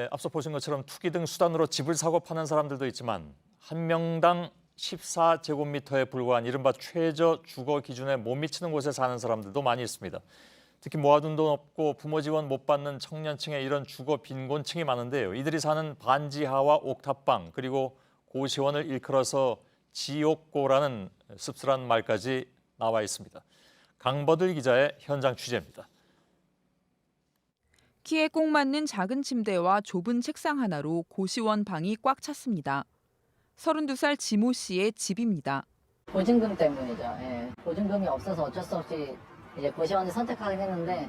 앞서 보신 것처럼 투기 등 수단으로 집을 사고 파는 사람들도 있지만 한 명당 14제곱미터에 불과한 이른바 최저 주거 기준에 못 미치는 곳에 사는 사람들도 많이 있습니다. 특히 모아둔 돈 없고 부모 지원 못 받는 청년층의 이런 주거 빈곤층이 많은데요. 이들이 사는 반지하와 옥탑방 그리고 고시원을 일컬어서 지옥고라는 씁쓸한 말까지 나와 있습니다. 강버들 기자의 현장 취재입니다. 키에 꼭 맞는 작은 침대와 좁은 책상 하나로 고시원 방이 꽉 찼습니다. 32살 지모 씨의 집입니다. 보증금 때문이죠. 예. 보증금이 없어서 어쩔 수 없이 이제 고시원을 선택하긴 했는데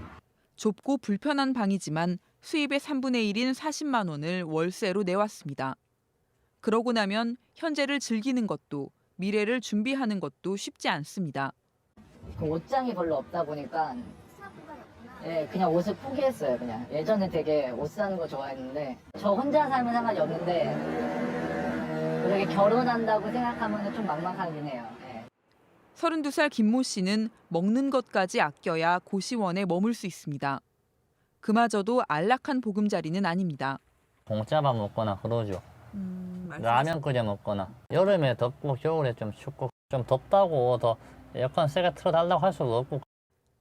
좁고 불편한 방이지만 수입의 3분의 1인 40만 원을 월세로 내왔습니다. 그러고 나면 현재를 즐기는 것도 미래를 준비하는 것도 쉽지 않습니다. 그 옷장이 별로 없다 보니까 그냥 옷을 포기했어요. 그냥 예전에 되게 옷 사는 거 좋아했는데 저 혼자 살면 상관이 없는데 그렇게 결혼한다고 생각하면 좀 막막하긴 해요. 32살 김모 씨는 먹는 것까지 아껴야 고시원에 머물 수 있습니다. 그마저도 안락한 보금자리는 아닙니다. 공짜밥 먹거나 그러죠. 라면 끓여 먹거나 여름에 덥고 겨울에 좀 춥고 좀 덥다고 더 에어컨 세게 틀어달라고 할 수도 없고.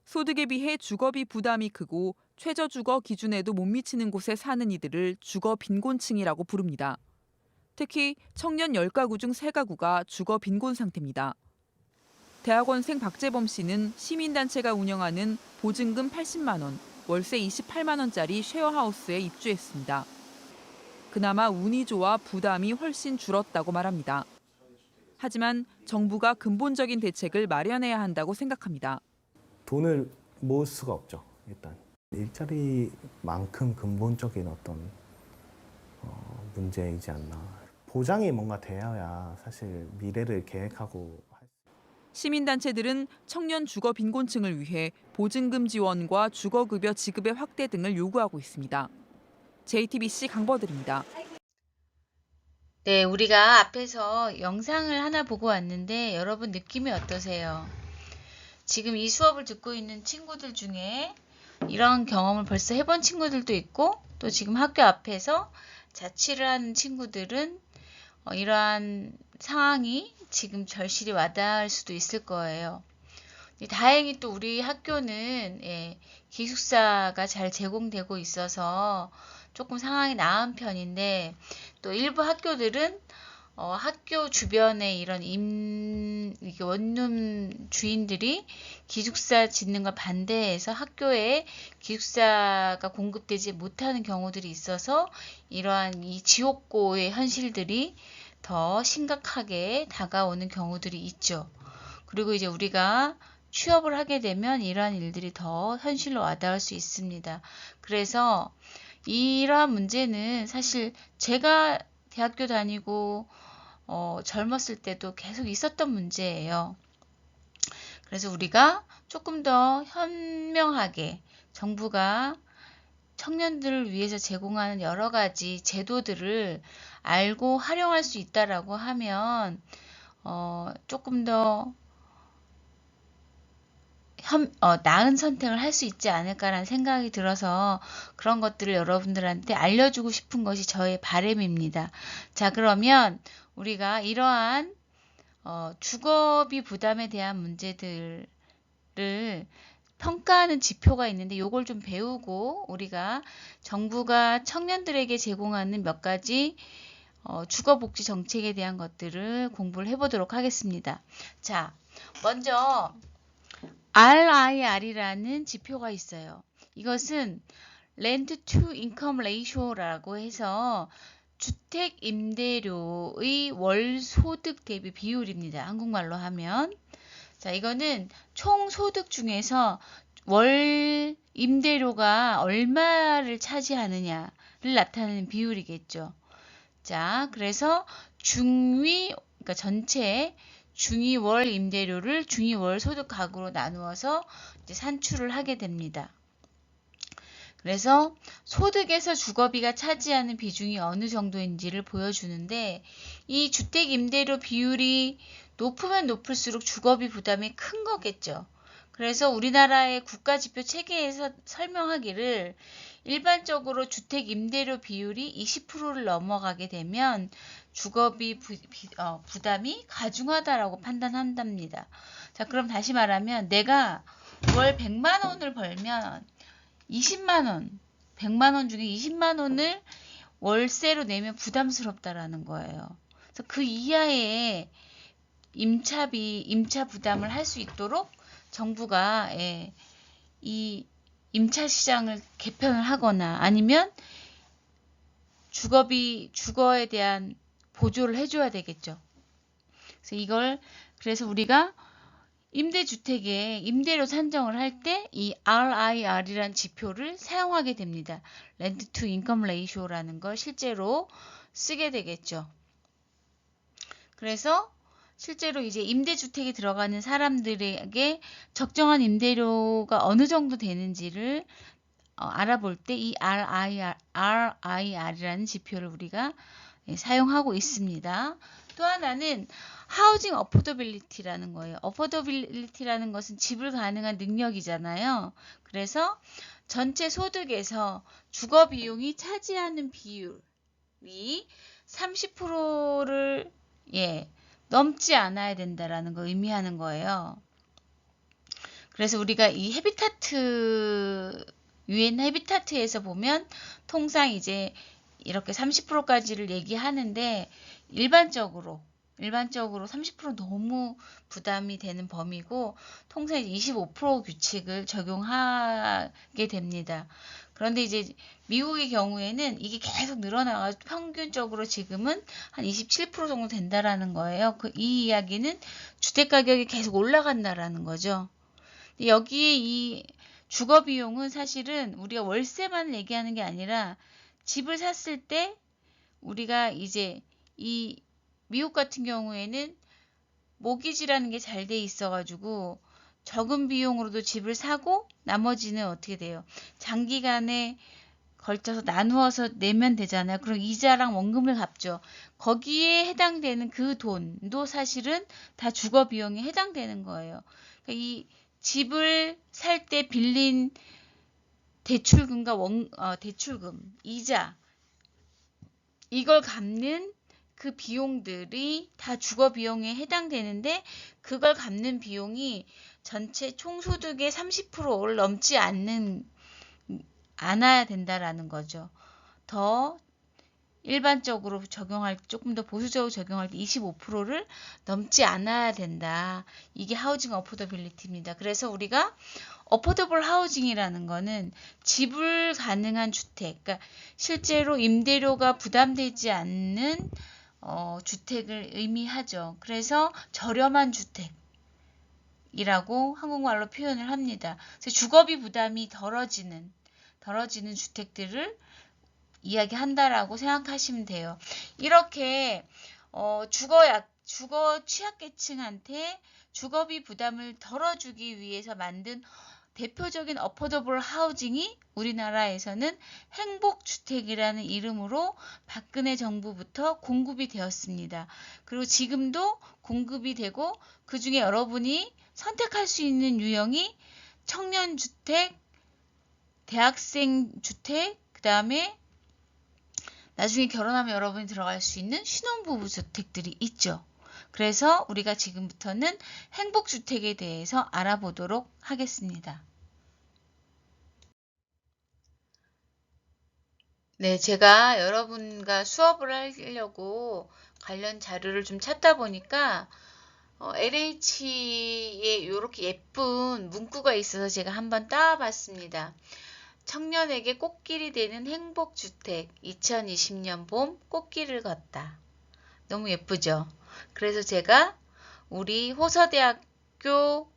소득에 비해 주거비 부담이 크고 최저주거 기준에도 못 미치는 곳에 사는 이들을 주거 빈곤층이라고 부릅니다. 특히 청년 10가구 중 3가구가 주거 빈곤 상태입니다. 대학원생 박재범 씨는 시민단체가 운영하는 보증금 80만 원, 월세 28만 원짜리 쉐어하우스에 입주했습니다. 그나마 운이 좋아 부담이 훨씬 줄었다고 말합니다. 하지만 정부가 근본적인 대책을 마련해야 한다고 생각합니다. 돈을 모을 수가 없죠. 일단 일자리만큼 근본적인 어떤 문제이지 않나. 보장이 뭔가 되어야 사실 미래를 계획하고. 시민단체들은 청년 주거 빈곤층을 위해 보증금 지원과 주거급여 지급의 확대 등을 요구하고 있습니다. JTBC 강버들입니다. 네, 우리가 앞에서 영상을 하나 보고 왔는데 여러분 느낌이 어떠세요? 지금 이 수업을 듣고 있는 친구들 중에 이런 경험을 벌써 해본 친구들도 있고 또 지금 학교 앞에서 자취를 하는 친구들은 이러한 상황이 지금 절실히 와닿을 수도 있을 거예요. 다행히 또 우리 학교는 기숙사가 잘 제공되고 있어서 조금 상황이 나은 편인데 또 일부 학교들은 학교 주변에 이런 원룸 주인들이 기숙사 짓는 걸 반대해서 학교에 기숙사가 공급되지 못하는 경우들이 있어서 이러한 이 지옥고의 현실들이 더 심각하게 다가오는 경우들이 있죠. 그리고 이제 우리가 취업을 하게 되면 이러한 일들이 더 현실로 와닿을 수 있습니다. 그래서 이러한 문제는 사실 제가 대학교 다니고 젊었을 때도 계속 있었던 문제예요. 그래서 우리가 조금 더 현명하게 정부가 청년들을 위해서 제공하는 여러 가지 제도들을 알고 활용할 수 있다라고 하면 조금 더 나은 선택을 할 수 있지 않을까라는 생각이 들어서 그런 것들을 여러분들한테 알려주고 싶은 것이 저의 바람입니다. 자, 그러면 우리가 이러한 주거비 부담에 대한 문제들을 평가하는 지표가 있는데 이걸 좀 배우고 우리가 정부가 청년들에게 제공하는 몇 가지 주거복지 정책에 대한 것들을 공부를 해보도록 하겠습니다. 자, 먼저 RIR이라는 지표가 있어요. 이것은 Rent to Income Ratio라고 해서 주택 임대료의 월 소득 대비 비율입니다. 한국말로 하면. 자, 이거는 총 소득 중에서 월 임대료가 얼마를 차지하느냐를 나타내는 비율이겠죠. 자, 그래서 그러니까 전체 중위월 임대료를 중위월 소득 가구로 나누어서 이제 산출을 하게 됩니다. 그래서 소득에서 주거비가 차지하는 비중이 어느 정도인지를 보여주는데 이 주택 임대료 비율이 높으면 높을수록 주거비 부담이 큰 거겠죠. 그래서 우리나라의 국가지표 체계에서 설명하기를 일반적으로 주택 임대료 비율이 20%를 넘어가게 되면 주거비 부담이 가중하다라고 판단한답니다. 자, 그럼 다시 말하면 내가 월 100만 원을 벌면 20만 원, 100만 원 중에 20만 원을 월세로 내면 부담스럽다라는 거예요. 그래서 그 이하의 임차 부담을 할 수 있도록 정부가 이 임차 시장을 개편을 하거나 아니면 주거에 대한 보조를 해줘야 되겠죠. 그래서 우리가 임대주택의 임대료 산정을 할 때 이 RIR이라는 지표를 사용하게 됩니다. Rent to Income Ratio라는 걸 실제로 쓰게 되겠죠. 그래서 실제로 이제 임대주택에 들어가는 사람들에게 적정한 임대료가 어느 정도 되는지를 알아볼 때 이 RIR이라는 지표를 우리가 사용하고 있습니다. 또 하나는 하우징 어포더빌리티라는 거예요. 어포더빌리티라는 것은 지불 가능한 능력이잖아요. 그래서 전체 소득에서 주거 비용이 차지하는 비율이 30%를 넘지 않아야 된다라는 걸 의미하는 거예요. 그래서 우리가 이 UN 헤비타트에서 보면 통상 이제 이렇게 30%까지를 얘기하는데 일반적으로 30% 너무 부담이 되는 범위고 통상 25% 규칙을 적용하게 됩니다. 그런데 이제 미국의 경우에는 이게 계속 늘어나가지고 평균적으로 지금은 한 27% 정도 된다라는 거예요. 이 이야기는 주택 가격이 계속 올라간다라는 거죠. 여기에 이 주거 비용은 사실은 우리가 월세만 얘기하는 게 아니라 집을 샀을 때 우리가 이제 이 미국 같은 경우에는 모기지라는 게 잘 돼 있어가지고 적은 비용으로도 집을 사고 나머지는 어떻게 돼요? 장기간에 걸쳐서 나누어서 내면 되잖아요. 그럼 이자랑 원금을 갚죠. 거기에 해당되는 그 돈도 사실은 다 주거 비용에 해당되는 거예요. 그러니까 이 집을 살 때 빌린 대출금과 대출금, 이자 이걸 갚는 그 비용들이 다 주거 비용에 해당되는데 그걸 갚는 비용이 전체 총소득의 30%를 넘지 않아야 된다라는 거죠. 더 일반적으로 조금 더 보수적으로 적용할 때 25%를 넘지 않아야 된다. 이게 하우징 어포더빌리티입니다. 그래서 우리가 어포더블 하우징이라는 거는 지불 가능한 주택, 그러니까 실제로 임대료가 부담되지 않는 주택을 의미하죠. 그래서 저렴한 주택이라고 한국말로 표현을 합니다. 그래서 주거비 부담이 덜어지는 주택들을 이야기한다라고 생각하시면 돼요. 이렇게 주거 취약계층한테 주거비 부담을 덜어주기 위해서 만든 대표적인 어포더블 하우징이 우리나라에서는 행복주택이라는 이름으로 박근혜 정부부터 공급이 되었습니다. 그리고 지금도 공급이 되고 그중에 여러분이 선택할 수 있는 유형이 청년주택, 대학생주택, 그 다음에 나중에 결혼하면 여러분이 들어갈 수 있는 신혼부부 주택들이 있죠. 그래서 우리가 지금부터는 행복주택에 대해서 알아보도록 하겠습니다. 네, 제가 여러분과 수업을 하려고 관련 자료를 좀 찾다 보니까 LH에 이렇게 예쁜 문구가 있어서 제가 한번 따와봤습니다. 청년에게 꽃길이 되는 행복주택 2020년 봄 꽃길을 걷다. 너무 예쁘죠? 그래서 제가 우리 호서대학교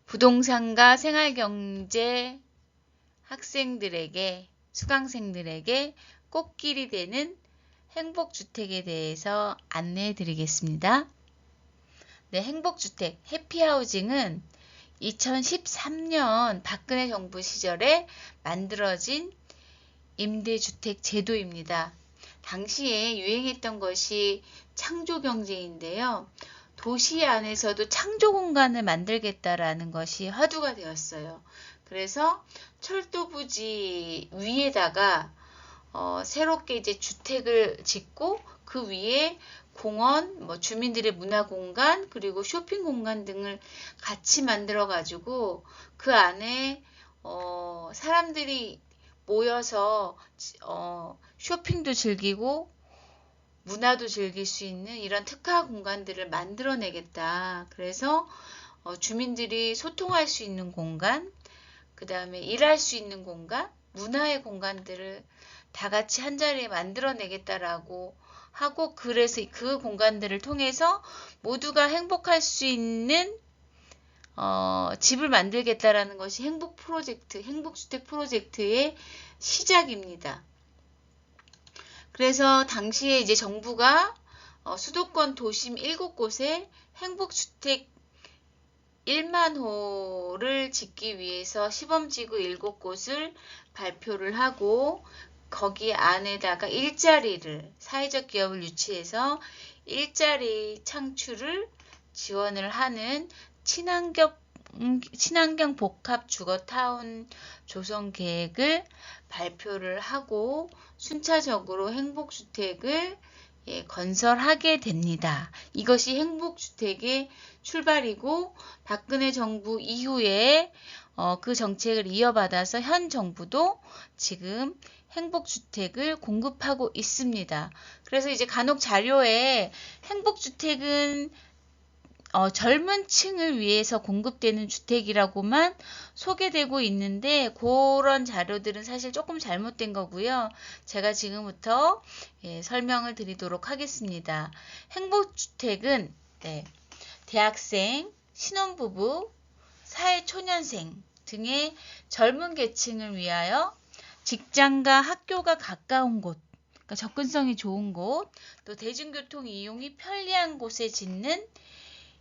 부동산과 생활경제 학생들에게, 수강생들에게 꽃길이 되는 행복주택에 대해서 안내해 드리겠습니다. 네, 행복주택, 해피하우징은 2013년 박근혜 정부 시절에 만들어진 임대주택 제도입니다. 당시에 유행했던 것이 창조경제인데요. 도시 안에서도 창조 공간을 만들겠다라는 것이 화두가 되었어요. 그래서 철도 부지 위에다가 새롭게 이제 주택을 짓고 그 위에 공원, 뭐 주민들의 문화 공간, 그리고 쇼핑 공간 등을 같이 만들어 가지고 그 안에 사람들이 모여서 쇼핑도 즐기고 문화도 즐길 수 있는 이런 특화 공간들을 만들어내겠다. 그래서 주민들이 소통할 수 있는 공간, 그 다음에 일할 수 있는 공간, 문화의 공간들을 다 같이 한자리에 만들어내겠다라고 하고, 그래서 그 공간들을 통해서 모두가 행복할 수 있는 집을 만들겠다라는 것이 행복 프로젝트, 행복주택 프로젝트의 시작입니다. 그래서 당시에 이제 정부가 수도권 도심 7곳에 행복주택 1만 호를 짓기 위해서 시범지구 7곳을 발표를 하고, 거기 안에다가 일자리를, 사회적 기업을 유치해서 일자리 창출을 지원을 하는 친환경 복합 주거타운 조성 계획을 발표를 하고 순차적으로 행복주택을 건설하게 됩니다. 이것이 행복주택의 출발이고, 박근혜 정부 이후에 그 정책을 이어받아서 현 정부도 지금 행복주택을 공급하고 있습니다. 그래서 이제 간혹 자료에 행복주택은 젊은 층을 위해서 공급되는 주택이라고만 소개되고 있는데, 그런 자료들은 사실 조금 잘못된 거고요. 제가 지금부터 설명을 드리도록 하겠습니다. 행복주택은 대학생, 신혼부부, 사회초년생 등의 젊은 계층을 위하여 직장과 학교가 가까운 곳, 그러니까 접근성이 좋은 곳, 또 대중교통 이용이 편리한 곳에 짓는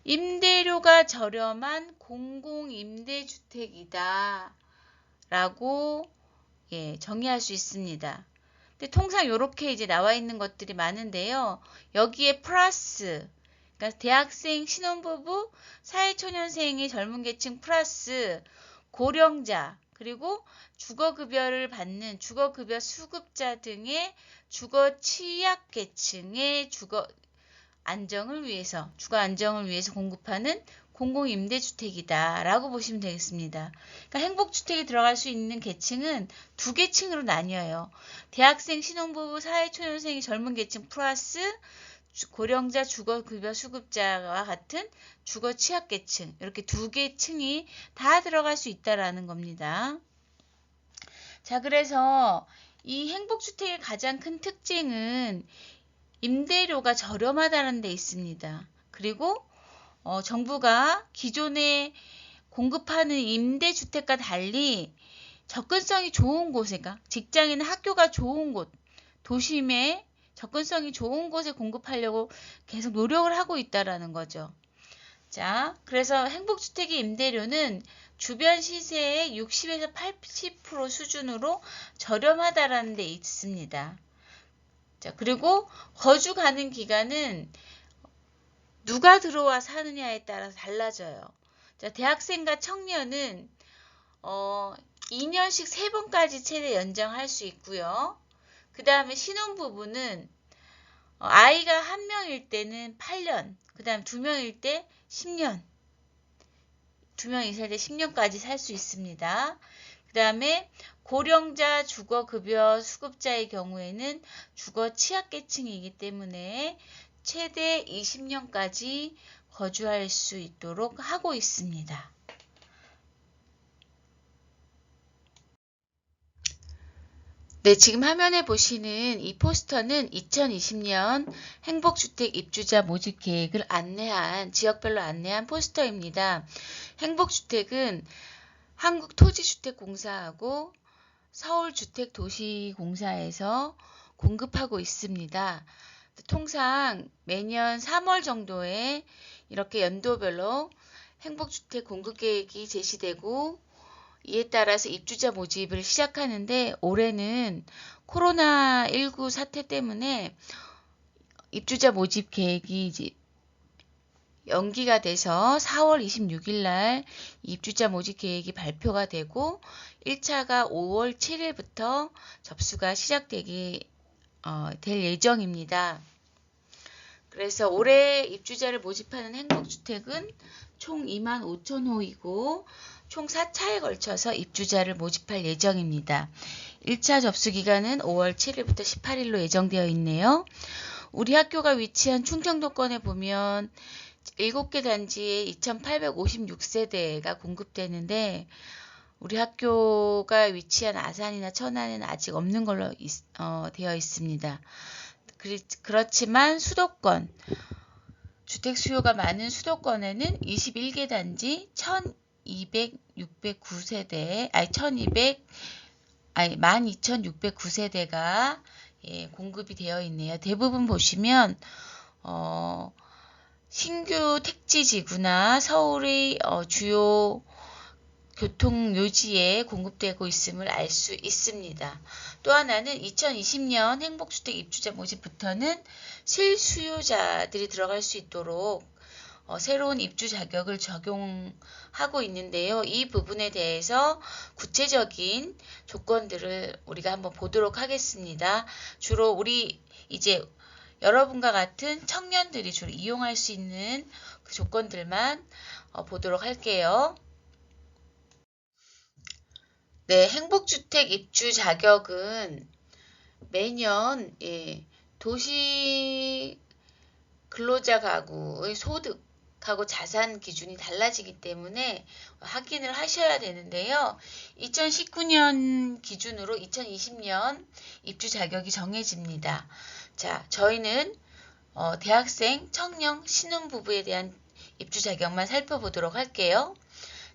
임대료가 저렴한 공공임대주택이다 라고 정의할 수 있습니다. 근데 통상 이렇게 이제 나와 있는 것들이 많은데요. 여기에 플러스, 그러니까 대학생, 신혼부부, 사회초년생의 젊은 계층 플러스 고령자, 그리고 주거급여를 받는 주거급여 수급자 등의 주거 취약계층의 주거 안정을 위해서 공급하는 공공임대주택이다 라고 보시면 되겠습니다. 그러니까 행복주택에 들어갈 수 있는 계층은 두 계층으로 나뉘어요. 대학생, 신혼부부, 사회초년생의 젊은 계층 플러스 고령자, 주거급여 수급자와 같은 주거 취약계층, 이렇게 두 계층이 다 들어갈 수 있다라는 겁니다. 자, 그래서 이 행복주택의 가장 큰 특징은 임대료가 저렴하다는 데 있습니다. 그리고 정부가 기존에 공급하는 임대주택과 달리 접근성이 좋은 곳에, 그러니까 직장이나 학교가 좋은 곳, 도심에 접근성이 좋은 곳에 공급하려고 계속 노력을 하고 있다라는 거죠. 자, 그래서 행복주택의 임대료는 주변 시세의 60에서 80% 수준으로 저렴하다라는 데 있습니다. 자, 그리고 거주 가능 기간은 누가 들어와 사느냐에 따라서 달라져요. 자, 대학생과 청년은 2년씩 3번까지 최대 연장할 수 있고요. 그 다음에 신혼부부는 아이가 1명일 때는 8년, 그 다음 2명일 때 10년, 2명 이상일 때 10년까지 살 수 있습니다. 그 다음에 고령자 주거급여 수급자의 경우에는 주거 취약계층이기 때문에 최대 20년까지 거주할 수 있도록 하고 있습니다. 네, 지금 화면에 보시는 이 포스터는 2020년 행복주택 입주자 모집 계획을 지역별로 안내한 포스터입니다. 행복주택은 한국토지주택공사하고 서울주택도시공사에서 공급하고 있습니다. 통상 매년 3월 정도에 이렇게 연도별로 행복주택 공급계획이 제시되고, 이에 따라서 입주자 모집을 시작하는데, 올해는 코로나19 사태 때문에 입주자 모집 계획이 이제 연기가 돼서 4월 26일 날 입주자 모집 계획이 발표가 되고 1차가 5월 7일부터 접수가 시작되게 될 예정입니다. 그래서 올해 입주자를 모집하는 행복주택은 총 25,000호이고 총 4차에 걸쳐서 입주자를 모집할 예정입니다. 1차 접수 기간은 5월 7일부터 18일로 예정되어 있네요. 우리 학교가 위치한 충청도권에 보면 7개 단지에 2,856세대가 공급되는데 우리 학교가 위치한 아산이나 천안에는 아직 없는 걸로 되어 있습니다. 그렇지만 수도권, 주택 수요가 많은 수도권에는 21개 단지 12,609세대가 공급이 되어 있네요. 대부분 보시면 신규 택지지구나 서울의 주요 교통요지에 공급되고 있음을 알 수 있습니다. 또 하나는 2020년 행복주택 입주자 모집부터는 실수요자들이 들어갈 수 있도록 새로운 입주 자격을 적용하고 있는데요. 이 부분에 대해서 구체적인 조건들을 우리가 한번 보도록 하겠습니다. 주로 우리 이제 여러분과 같은 청년들이 주로 이용할 수 있는 그 조건들만 보도록 할게요. 네, 행복주택 입주 자격은 매년 도시 근로자 가구의 소득하고 자산 기준이 달라지기 때문에 확인을 하셔야 되는데요. 2019년 기준으로 2020년 입주 자격이 정해집니다. 자, 저희는 대학생, 청년, 신혼부부에 대한 입주 자격만 살펴보도록 할게요.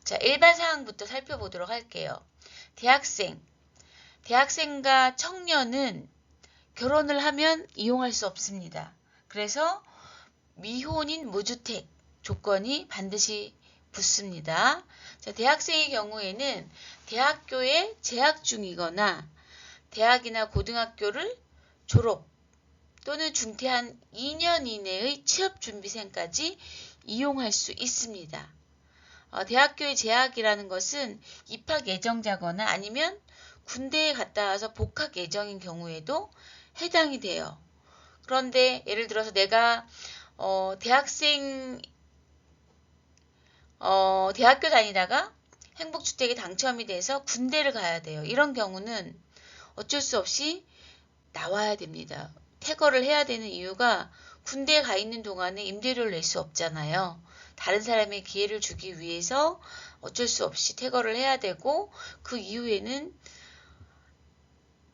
자, 일반 사항부터 살펴보도록 할게요. 대학생과 청년은 결혼을 하면 이용할 수 없습니다. 그래서 미혼인 무주택 조건이 반드시 붙습니다. 자, 대학생의 경우에는 대학교에 재학 중이거나 대학이나 고등학교를 졸업 또는 중퇴한 2년 이내의 취업준비생까지 이용할 수 있습니다. 대학교의 재학이라는 것은 입학 예정자거나 아니면 군대에 갔다 와서 복학 예정인 경우에도 해당이 돼요. 그런데 예를 들어서 내가 대학교 다니다가 행복주택에 당첨이 돼서 군대를 가야 돼요. 이런 경우는 어쩔 수 없이 나와야 됩니다. 퇴거를 해야 되는 이유가 군대에 가 있는 동안에 임대료를 낼 수 없잖아요. 다른 사람의 기회를 주기 위해서 어쩔 수 없이 퇴거를 해야 되고 그 이후에는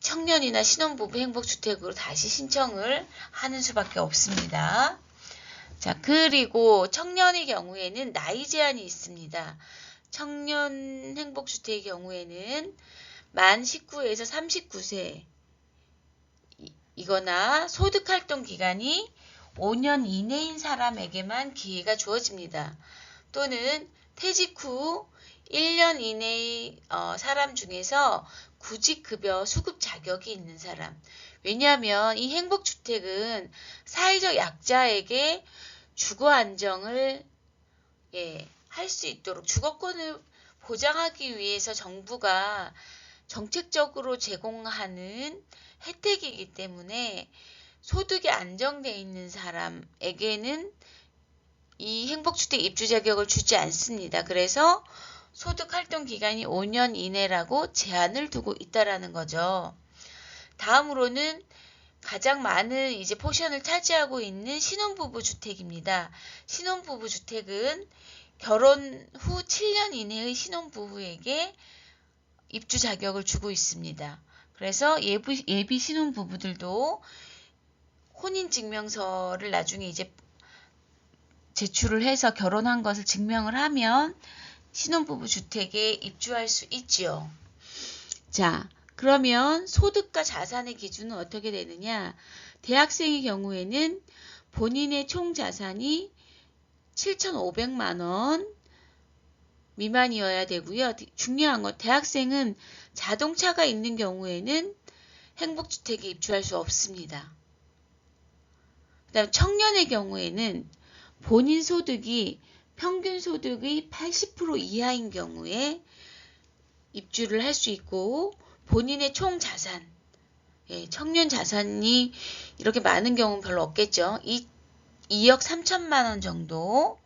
청년이나 신혼부부 행복주택으로 다시 신청을 하는 수밖에 없습니다. 자, 그리고 청년의 경우에는 나이 제한이 있습니다. 청년 행복주택의 경우에는 만 19에서 39세 이거나 소득활동 기간이 5년 이내인 사람에게만 기회가 주어집니다. 또는 퇴직 후 1년 이내의 사람 중에서 구직급여 수급 자격이 있는 사람. 왜냐하면 이 행복주택은 사회적 약자에게 주거 안정을 할 수 있도록 주거권을 보장하기 위해서 정부가 정책적으로 제공하는 혜택이기 때문에 소득이 안정되어 있는 사람에게는 이 행복주택 입주 자격을 주지 않습니다. 그래서 소득활동 기간이 5년 이내라고 제한을 두고 있다라는 거죠. 다음으로는 가장 많은 이제 포션을 차지하고 있는 신혼부부 주택입니다. 신혼부부 주택은 결혼 후 7년 이내의 신혼부부에게 입주 자격을 주고 있습니다. 그래서 예비 신혼부부들도 혼인증명서를 나중에 이제 제출을 해서 결혼한 것을 증명을 하면 신혼부부 주택에 입주할 수 있지요. 자, 그러면 소득과 자산의 기준은 어떻게 되느냐? 대학생의 경우에는 본인의 총 자산이 7,500만 원 미만이어야 되고요. 중요한 건 대학생은 자동차가 있는 경우에는 행복주택에 입주할 수 없습니다. 그다음 청년의 경우에는 본인 소득이 평균 소득의 80% 이하인 경우에 입주를 할 수 있고, 본인의 총 자산, 청년 자산이 이렇게 많은 경우는 별로 없겠죠. 2억 3천만 원 정도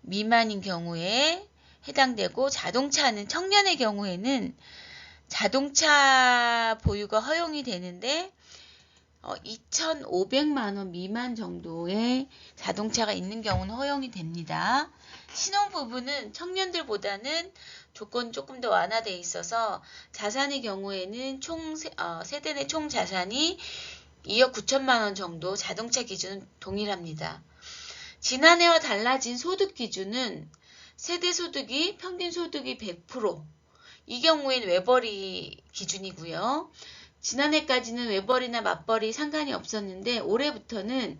미만인 경우에 해당되고, 자동차는 청년의 경우에는 자동차 보유가 허용이 되는데 2,500만 원 미만 정도의 자동차가 있는 경우는 허용이 됩니다. 신혼부부는 청년들보다는 조건이 조금 더 완화되어 있어서 자산의 경우에는 세대 내 총 자산이 2억 9천만 원 정도, 자동차 기준은 동일합니다. 지난해와 달라진 소득 기준은 세대 소득이 평균 소득이 100%, 이 경우에는 외벌이 기준이고요. 지난해까지는 외벌이나 맞벌이 상관이 없었는데 올해부터는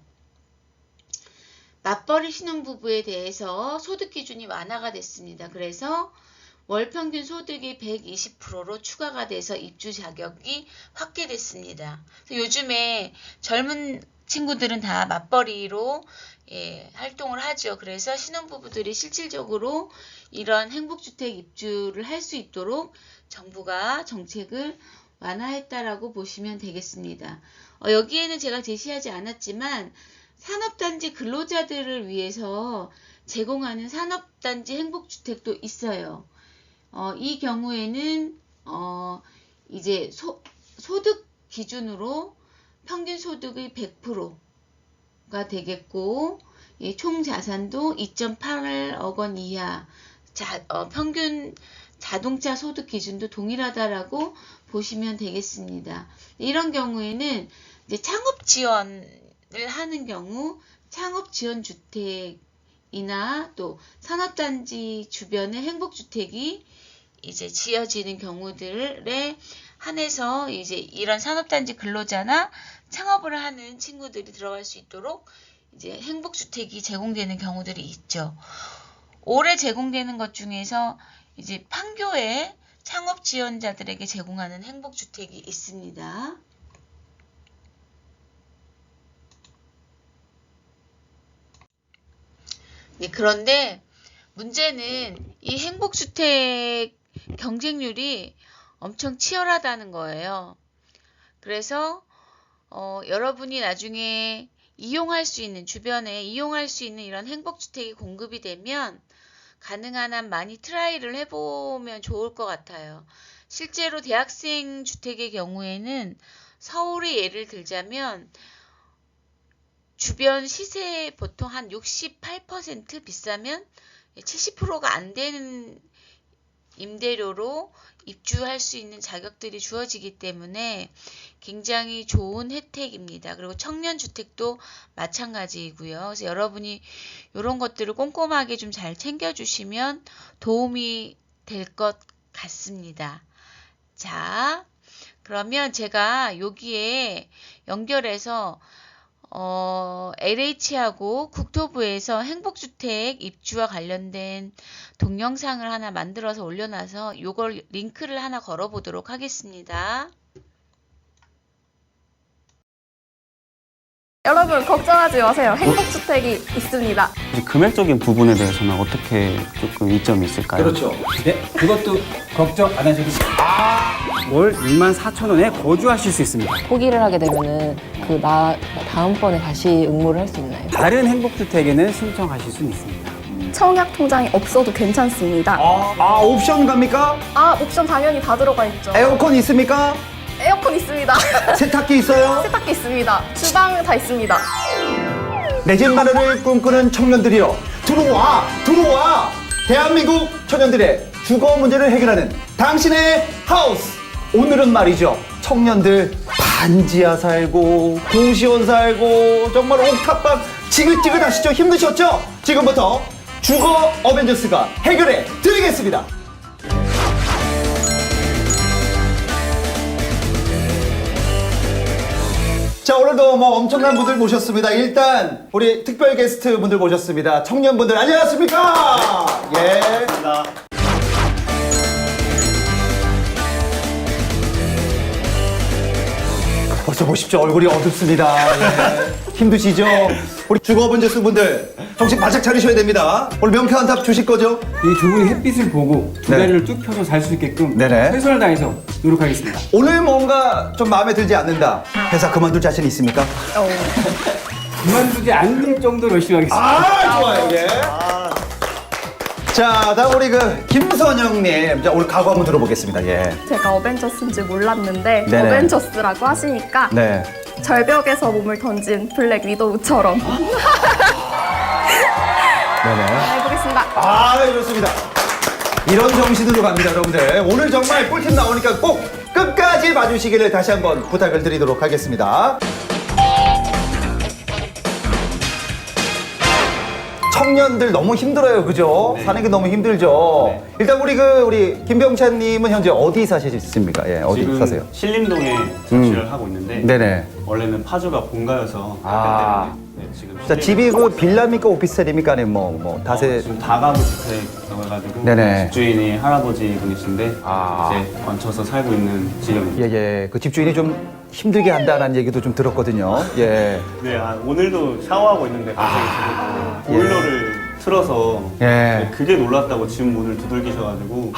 맞벌이 신혼부부에 대해서 소득 기준이 완화가 됐습니다. 그래서 월 평균 소득이 120%로 추가가 돼서 입주 자격이 확대됐습니다. 요즘에 젊은 친구들은 다 맞벌이로 활동을 하죠. 그래서 신혼부부들이 실질적으로 이런 행복주택 입주를 할 수 있도록 정부가 정책을 완화했다라고 보시면 되겠습니다. 여기에는 제가 제시하지 않았지만 산업단지 근로자들을 위해서 제공하는 산업단지 행복주택도 있어요. 이 경우에는 이제 소득 기준으로 평균 소득의 100%가 되겠고, 총 자산도 2.8억 원 이하, 평균 자동차 소득 기준도 동일하다라고 보시면 되겠습니다. 이런 경우에는 이제 창업 지원을 하는 경우 창업 지원 주택이나 또 산업단지 주변에 행복주택이 이제 지어지는 경우들에 한해서 이제 이런 산업단지 근로자나 창업을 하는 친구들이 들어갈 수 있도록 이제 행복주택이 제공되는 경우들이 있죠. 올해 제공되는 것 중에서 이제 판교에 창업 지원자들에게 제공하는 행복주택이 있습니다. 그런데 문제는 이 행복주택 경쟁률이 엄청 치열하다는 거예요. 그래서 여러분이 나중에 이용할 수 있는, 주변에 이용할 수 있는 이런 행복주택이 공급이 되면 가능한 한 많이 트라이를 해보면 좋을 것 같아요. 실제로 대학생 주택의 경우에는 서울의 예를 들자면 주변 시세 보통 한 68% 비싸면 70%가 안 되는 임대료로 입주할 수 있는 자격들이 주어지기 때문에 굉장히 좋은 혜택입니다. 그리고 청년주택도 마찬가지이고요. 그래서 여러분이 이런 것들을 꼼꼼하게 좀 잘 챙겨주시면 도움이 될 것 같습니다. 자, 그러면 제가 여기에 연결해서 LH하고 국토부에서 행복주택 입주와 관련된 동영상을 하나 만들어서 올려놔서 요걸 링크를 하나 걸어보도록 하겠습니다. 여러분 걱정하지 마세요. 행복주택이 있습니다. 금액적인 부분에 대해서는 어떻게 조금 이점이 있을까요? 그렇죠. 네, 그것도 걱정 안 하셔도 돼요. 월 24,000원에 거주하실 수 있습니다. 포기를 하게 되면은 다음번에 다시 응모를 할 수 있나요? 다른 행복주택에는 신청하실 수는 있습니다. 청약 통장이 없어도 괜찮습니다. 옵션 갑니까? 옵션 당연히 다 들어가 있죠. 에어컨 있습니까? 에어컨 있습니다. 세탁기 있어요? 세탁기 있습니다. 주방 다 있습니다. 내 집 마련을 꿈꾸는 청년들이여, 들어와! 대한민국 청년들의 주거 문제를 해결하는 당신의 하우스. 오늘은 말이죠, 청년들 반지하 살고 고시원 살고 정말 옥탑방 지긋지긋하시죠? 힘드셨죠? 지금부터 주거 어벤져스가 해결해 드리겠습니다. 자, 오늘도 엄청난 분들 모셨습니다. 일단 우리 특별 게스트 분들 모셨습니다. 청년분들 안녕하십니까? 예. 반갑습니다. 벌써 보십시오. 얼굴이 어둡습니다. 예. 힘드시죠? 우리 주거벤져스 분들 정신 바짝 차리셔야 됩니다. 오늘 명쾌한 답 주실 거죠? 이 두 분이 햇빛을 보고 두 네. 다리를 쭉 펴서 잘 수 있게끔 네네. 최선을 다해서 노력하겠습니다. 오늘 뭔가 좀 마음에 들지 않는다. 회사 그만둘 자신 있습니까? 그만두지 않을 정도로 열심히 하겠습니다. 아, 좋아요. 예. 자, 다음 우리 김선영님. 자, 오늘 각오 한번 들어보겠습니다. 예. 제가 어벤져스인지 몰랐는데 네네. 어벤져스라고 하시니까 네. 절벽에서 몸을 던진 블랙 위도우처럼 네네. 해보겠습니다. 아, 좋습니다. 이런 정신으로 갑니다, 여러분들. 오늘 정말 꿀팁 나오니까 꼭 끝까지 봐주시기를 다시 한번 부탁을 드리도록 하겠습니다. 청년들 너무 힘들어요, 그죠? 사는 게 너무 힘들죠. 일단 우리 김병찬님은 현재 어디 사시습니까? 예, 어디 지금 사세요? 신림동에 자취를 하고 있는데 네네. 원래는 파주가 본가여서 아. 때문에 네, 지금 자, 집이 빌라입니까, 오피스텔입니까, 아니면 뭐 다세? 지금 다가구 주택이라고 해가지고 네네. 집주인이 할아버지 분이신데 아. 이제 얹혀서 살고 있는 지역입니다. 예. 그 집주인이 좀 힘들게 한다는 얘기도 좀 들었거든요. 예. 네, 오늘도 샤워하고 있는데 갑자기 지금 보일러를 틀어서 예. 네, 그게 놀랐다고 지금 문을 두들기셔가지고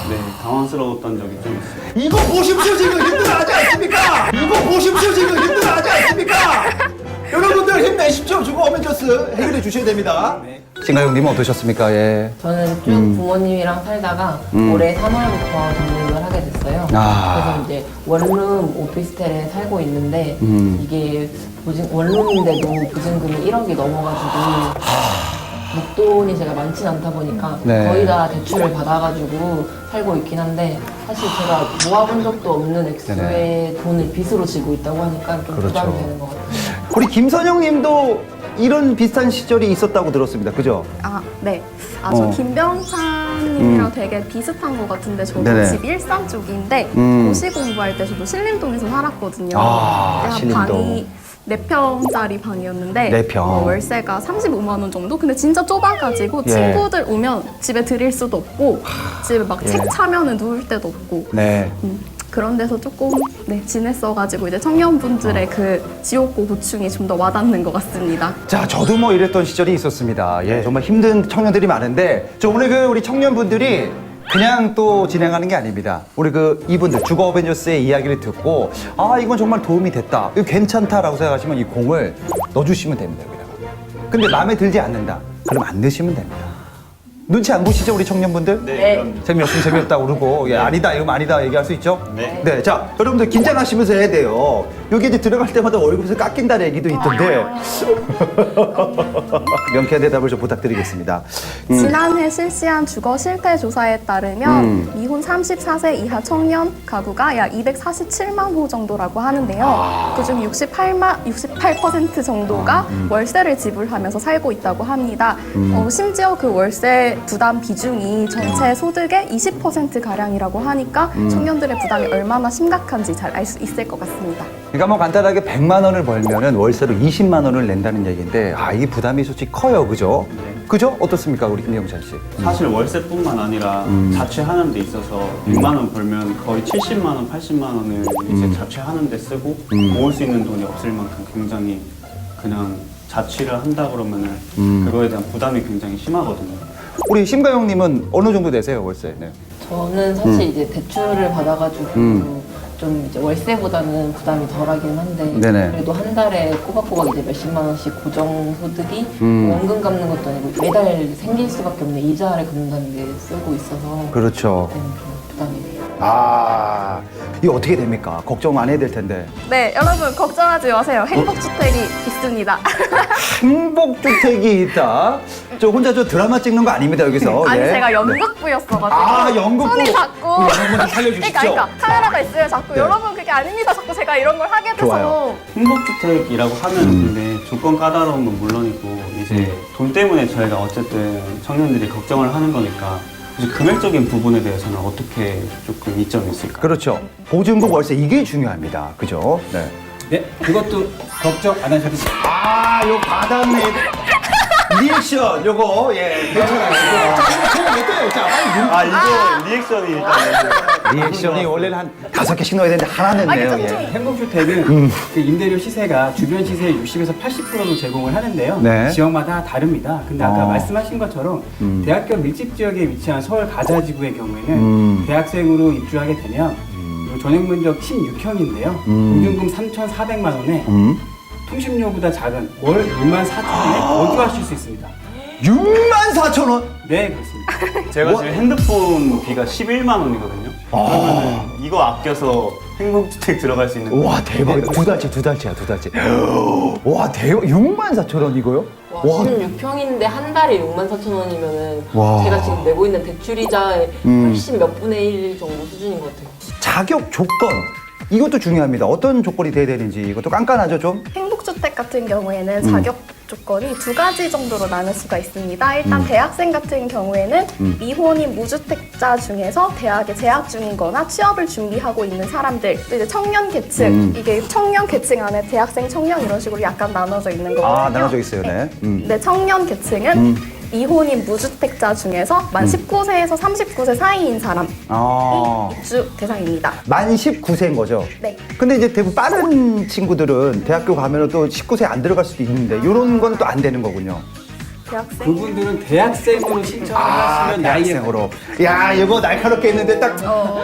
네, 당황스러웠던 적이 좀 있어요. 이거 보십시오, 지금 힘들어하지 않습니까? 이거 보십시오, 지금 힘들어하지 않습니까? 여러분들 힘내십시오. 주거 어벤져스 해결해 주셔야 됩니다. 신가영님은 어떠셨습니까? 예. 저는 쭉 부모님이랑 살다가 올해 3월부터 등록을 하게 됐어요. 아. 그래서 이제 원룸 오피스텔에 살고 있는데 이게 원룸인데도 보증금이 1억이 넘어가지고 목돈이 제가 많진 않다 보니까 네. 거의 다 대출을 받아가지고 살고 있긴 한데 사실 제가 모아본 적도 없는 액수의 돈을 빚으로 지고 있다고 하니까 좀 그렇죠. 부담이 되는 것 같아요. 우리 김선영님도 이런 비슷한 시절이 있었다고 들었습니다. 그죠? 아, 네. 아, 저 어. 김병찬님이랑 되게 비슷한 것 같은데 저도 네네. 집 일산 쪽인데 고시 공부할 때 저도 신림동에서 살았거든요. 아, 그때 신림동. 방이 4평짜리 방이었는데 4평. 월세가 35만 원 정도? 근데 진짜 좁아가지고 예. 친구들 오면 집에 들일 수도 없고 집에 막 책 예. 차면은 누울 데도 없고 네. 그런 데서 조금 지냈어가지고 이제 청년분들의 그 지옥고 고충이 좀 더 와닿는 것 같습니다. 자, 저도 뭐 이랬던 시절이 있었습니다. 예, 정말 힘든 청년들이 많은데, 오늘 우리 청년분들이 그냥 또 진행하는 게 아닙니다. 우리 이분들, 주거 어벤져스의 이야기를 듣고, 아, 이건 정말 도움이 됐다. 이거 괜찮다라고 생각하시면 이 공을 넣어주시면 됩니다, 여기다가. 근데 마음에 들지 않는다. 그럼 안 넣으시면 됩니다. 눈치 안 보시죠, 우리 청년분들? 네, 그럼요. 재미없으면 재미없다 그러고, 예, 아니다, 이거 아니다 얘기할 수 있죠? 네. 네, 자, 여러분들 긴장하시면서 해야 돼요. 여기 이제 들어갈 때마다 월급에서 깎인다는 얘기도 있던데. 명쾌한 대답을 좀 부탁드리겠습니다. 지난해 실시한 주거 실태 조사에 따르면 미혼 34세 이하 청년 가구가 약 247만 호 정도라고 하는데요. 그중 68% 정도가 월세를 지불하면서 살고 있다고 합니다. 심지어 그 월세 부담 비중이 전체 소득의 20%가량이라고 하니까 청년들의 부담이 얼마나 심각한지 잘 알 수 있을 것 같습니다. 그러니까 뭐 간단하게 100만 원을 벌면은 월세로 20만 원을 낸다는 얘기인데, 아, 이 부담이 솔직히 커요, 그죠? 그죠? 어떻습니까, 우리 김영찬 씨? 사실 월세뿐만 아니라 자취하는 데 있어서 100만 원 벌면 거의 70만 원, 80만 원을 이제 자취하는 데 쓰고 모을 수 있는 돈이 없을 만큼 굉장히 그냥 자취를 한다 그러면은 그거에 대한 부담이 굉장히 심하거든요. 우리 심가영님은 어느 정도 내세요, 월세? 네. 저는 사실 이제 대출을 받아가지고 좀 이제 월세보다는 부담이 덜하긴 한데 네네. 그래도 한 달에 꼬박꼬박 이제 몇십만 원씩 고정 소득이 원금 갚는 것도 아니고 매달 생길 수밖에 없는 이자를 갚는다는 게 쓰고 있어서 그렇죠. 좀 부담이 돼요. 아, 이거 어떻게 됩니까? 걱정 안 해야 될 텐데. 네, 여러분 걱정하지 마세요. 행복주택이 있습니다. 행복주택이 있다. 저 혼자 드라마 찍는 거 아닙니다, 여기서. 아니, 예. 제가 연극부였어가지고 아, 연극부. 손이 자꾸 연극부 살려주십시오. 그러니까 카메라가 있어요. 자꾸 네. 여러분 그게 아닙니다. 자꾸 제가 이런 걸 하게 돼서 좋아요. 행복주택이라고 하면 근데 조건 까다로운 건 물론이고 이제 돈 때문에 저희가 어쨌든 청년들이 걱정을 하는 거니까 이제 금액적인 부분에 대해서는 어떻게 조금 이점이 있을까요? 그렇죠. 보증금 월세 이게 중요합니다. 그죠? 네. 네, 그것도 걱정 안 하셔도 돼요. 아, 요 받았네. 리액션 요거 예 괜찮아요. 어때요? 자, 이거 리액션이 일단 리액션이 원래는 한 5개씩 넣어야 되는데 하나 냈네요. 예. 행복주택은 그 임대료 시세가 주변 시세의 60에서 80%로 제공을 하는데요. 네. 지역마다 다릅니다. 근데 아까 어. 말씀하신 것처럼 대학교 밀집 지역에 위치한 서울 가자지구의 경우에는 대학생으로 입주하게 되면 전용 면적 16평인데요. 보증금 3,400만 원에 통신료보다 작은 월 64,000원에 거주하실 수 있습니다. 64,000원? 네, 그렇습니다. 제가 지금 핸드폰 비가 11만 원이거든요. 그러면은 이거 아껴서 행복주택 들어갈 수 있는. 와, 대박이다. 두 달째야, 두 달째. 와, 대박. 64,000원 이거요? 와, 16평인데 한 달에 64,000원이면은 와. 제가 지금 내고 있는 대출이자의 훨씬 몇 분의 1 정도 수준인 것 같아요. 자격 조건. 이것도 중요합니다. 어떤 조건이 돼야 되는지 이것도 깐깐하죠, 좀? 행복주택 같은 경우에는 자격 조건이 2가지 정도로 나눌 수가 있습니다. 일단 대학생 같은 경우에는 미혼인 무주택자 중에서 대학에 재학 중인 거나 취업을 준비하고 있는 사람들, 또 이제 청년 계층, 이게 청년 계층 안에 대학생, 청년 이런 식으로 약간 나눠져 있는 거거든요. 아, 나눠져 있어요, 네. 네, 청년 계층은 미혼인 무주택자 중에서 만 19세에서 39세 사이인 사람이 입주 대상입니다. 만 19세인 거죠? 네. 근데 이제 대부분 빠른 친구들은 대학교 가면 또 19세 안 들어갈 수도 있는데 이런 건 또 안 되는 거군요. 대학생. 그분들은 대학생으로 신청을 하시면 나이에 대학생으로. 야, 이거 날카롭게 했는데 딱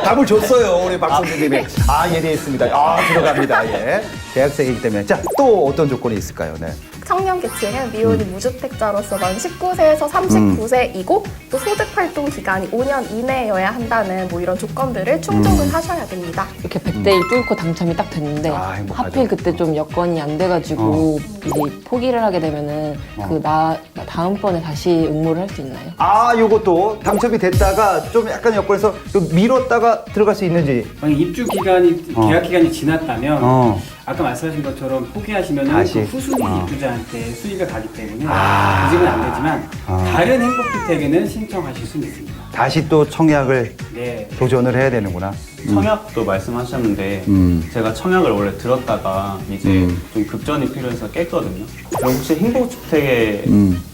답을 줬어요, 우리 박 선생님이. 아, 예리했습니다. 아, 들어갑니다, 예. 대학생이기 때문에. 자, 또 어떤 조건이 있을까요? 네. 청년 계층은 미혼인 무주택자로서 만 19세에서 39세이고 또 소득 활동 기간이 5년 이내여야 한다는 뭐 이런 조건들을 충족을 하셔야 됩니다. 이렇게 100대 1 뚫고 당첨이 딱 됐는데 행복하죠. 하필 그때 좀 여건이 안 돼가지고 이제 포기를 하게 되면은 다음번에 다시 응모를 할 수 있나요? 아, 요것도 당첨이 됐다가 좀 약간 여건에서 좀 미뤘다가 들어갈 수 있는지. 만약 입주 기간이 계약 기간이 지났다면 아까 말씀하신 것처럼 포기하시면 다시. 그 후순위 입주자한테 수익을 가기 때문에 그 집은 안 되지만 다른 행복주택에는 신청하실 수는 있습니다. 다시 또 청약을 네. 도전을 해야 되는구나. 청약도 말씀하셨는데 제가 청약을 원래 들었다가 이제 좀 급전이 필요해서 깼거든요. 그럼 혹시 행복주택에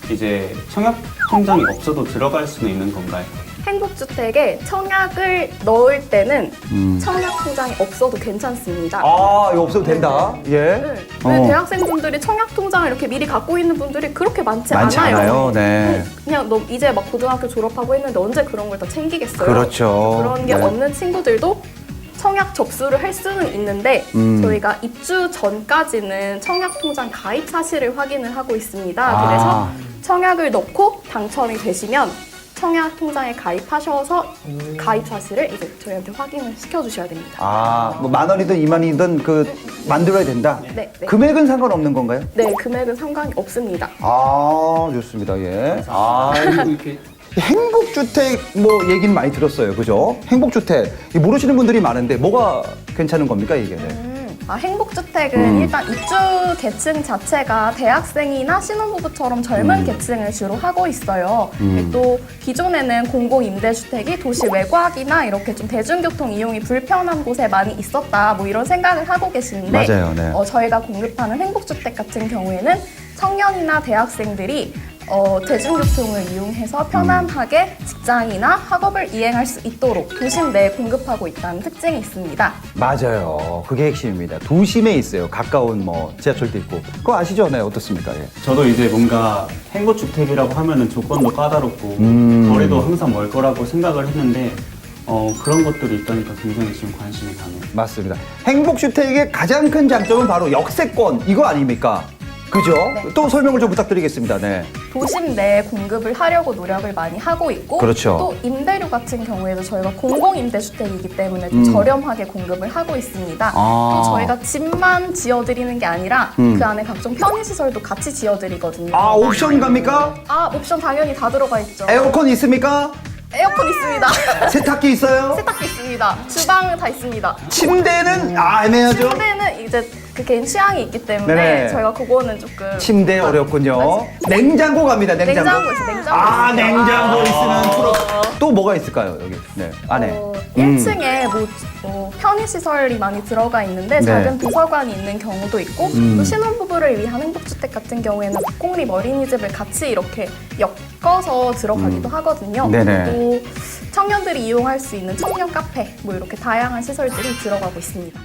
이제 청약 통장이 없어도 들어갈 수는 있는 건가요? 행복주택에 청약을 넣을 때는 청약 통장이 없어도 괜찮습니다. 아, 이거 없어도 된다. 예. 네. 왜 대학생분들이 청약 통장을 이렇게 미리 갖고 있는 분들이 그렇게 많지 않아요. 네. 그냥 너 이제 막 고등학교 졸업하고 했는데 언제 그런 걸 다 챙기겠어요? 그렇죠. 그런 게 네. 없는 친구들도 청약 접수를 할 수는 있는데 저희가 입주 전까지는 청약 통장 가입 사실을 확인을 하고 있습니다. 그래서 청약을 넣고 당첨이 되시면 청약 통장에 가입하셔서 가입 사실을 이제 저희한테 확인을 시켜주셔야 됩니다. 아, 뭐 10,000원이든 20,000원이든 그 만들어야 된다. 네, 네. 금액은 상관없는 건가요? 네, 금액은 상관이 없습니다. 아, 좋습니다. 예. 아, 이렇게 행복주택 뭐 얘기는 많이 들었어요. 그죠? 행복주택. 모르시는 분들이 많은데 뭐가 괜찮은 겁니까, 이게? 행복주택은 일단 입주 계층 자체가 대학생이나 신혼부부처럼 젊은 계층을 주로 하고 있어요. 또 기존에는 공공임대주택이 도시 외곽이나 이렇게 좀 대중교통 이용이 불편한 곳에 많이 있었다, 뭐 이런 생각을 하고 계시는데 맞아요, 네. 저희가 공급하는 행복주택 같은 경우에는 청년이나 대학생들이 대중교통을 이용해서 편안하게 직장이나 학업을 이행할 수 있도록 도심 내에 공급하고 있다는 특징이 있습니다. 맞아요. 그게 핵심입니다. 도심에 있어요. 가까운 뭐 지하철도 있고. 그거 아시죠? 네, 어떻습니까? 예. 저도 이제 뭔가 행복주택이라고 하면은 조건도 까다롭고 거리도 항상 멀 거라고 생각을 했는데 그런 것들이 있다니까 굉장히 지금 관심이 가네요. 맞습니다. 행복주택의 가장 큰 장점은 바로 역세권 이거 아닙니까? 그죠? 네. 또 설명을 좀 부탁드리겠습니다. 네. 도심 내에 공급을 하려고 노력을 많이 하고 있고 그렇죠. 또 임대료 같은 경우에도 저희가 공공임대주택이기 때문에 좀 저렴하게 공급을 하고 있습니다. 또 저희가 집만 지어드리는 게 아니라 그 안에 각종 편의시설도 같이 지어드리거든요. 아, 옵션 갑니까? 옵션 당연히 다 들어가 있죠. 에어컨 있습니까? 에어컨 있습니다. 세탁기 있어요? 세탁기 있습니다. 주방 다 있습니다. 침대는 애매하죠? 침대는 이제 그 개인 취향이 있기 때문에 네네. 저희가 그거는 조금 침대 어렵군요. 맞아요. 냉장고 갑니다. 냉장고. 냉장고 있어요. 냉장고 아, 있어요. 냉장고 있으면 프로. 또 뭐가 있을까요, 여기? 네, 안에. 1층에 편의시설이 많이 들어가 있는데 네. 작은 도서관이 있는 경우도 있고 또 신혼부부를 위한 행복주택 같은 경우에는 국공립 어린이집을 같이 이렇게 엮어서 들어가기도 하거든요. 네네. 또 청년들이 이용할 수 있는 청년 카페 뭐 이렇게 다양한 시설들이 들어가고 있습니다.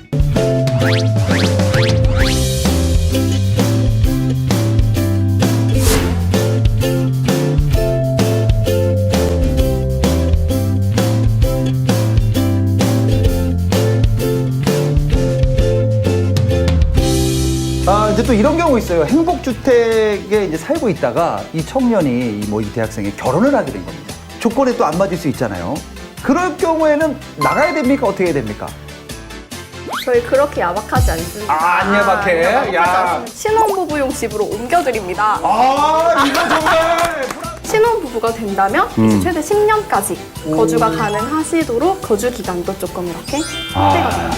이제 또 이런 경우 있어요. 행복주택에 이제 살고 있다가 이 청년이 이 대학생이 결혼을 하게 된 겁니다. 조건에 또 안 맞을 수 있잖아요. 그럴 경우에는 나가야 됩니까? 어떻게 해야 됩니까? 저희 그렇게 야박하지 않습니다. 안 야박해? 야박하지 야. 않습니다. 신혼부부용 집으로 옮겨드립니다. 이거 정말. 신혼부부가 된다면 이제 최대 10년까지 거주가 가능하시도록 거주 기간도 조금 이렇게 확대가 됩니다.